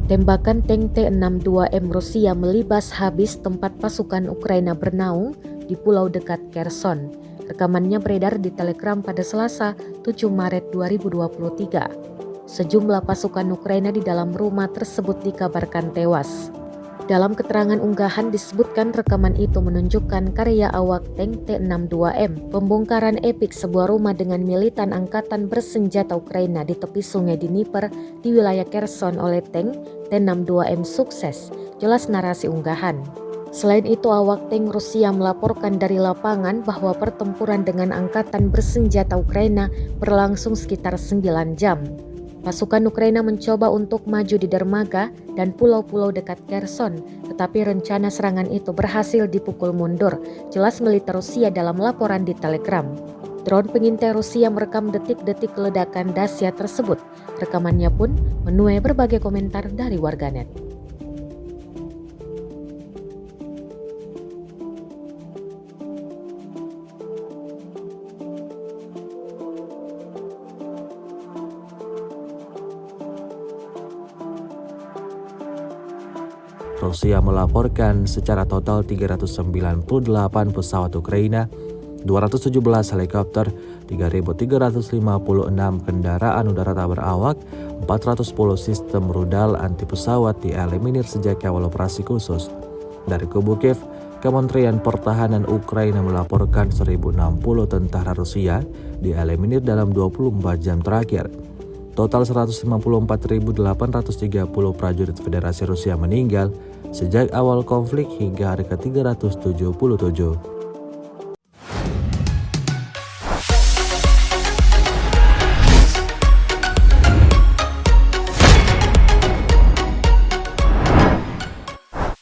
Tembakan tank T-62M Rusia melibas habis tempat pasukan Ukraina bernaung di pulau dekat Kherson. Rekamannya beredar di Telegram pada Selasa, 7 Maret 2023. Sejumlah pasukan Ukraina di dalam rumah tersebut dikabarkan tewas. Dalam keterangan unggahan disebutkan rekaman itu menunjukkan karya awak tank T-62M, pembongkaran epik sebuah rumah dengan militan angkatan bersenjata Ukraina di tepi sungai Dnieper di wilayah Kherson oleh tank T-62M sukses, jelas narasi unggahan. Selain itu, awak tank Rusia melaporkan dari lapangan bahwa pertempuran dengan angkatan bersenjata Ukraina berlangsung sekitar 9 jam. Pasukan Ukraina mencoba untuk maju di dermaga dan pulau-pulau dekat Kherson, tetapi rencana serangan itu berhasil dipukul mundur, jelas militer Rusia dalam laporan di Telegram. Drone pengintai Rusia merekam detik-detik ledakan dahsyat tersebut. Rekamannya pun menuai berbagai komentar dari warganet. Rusia melaporkan secara total 398 pesawat Ukraina, 217 helikopter, 3.356 kendaraan udara tak berawak, 410 sistem rudal anti pesawat dieliminir sejak awal operasi khusus. Dari kubu Kiev, Kementerian Pertahanan Ukraina melaporkan 1.060 tentara Rusia dieliminir dalam 24 jam terakhir. Total 154.830 prajurit Federasi Rusia meninggal sejak awal konflik hingga hari ke-377.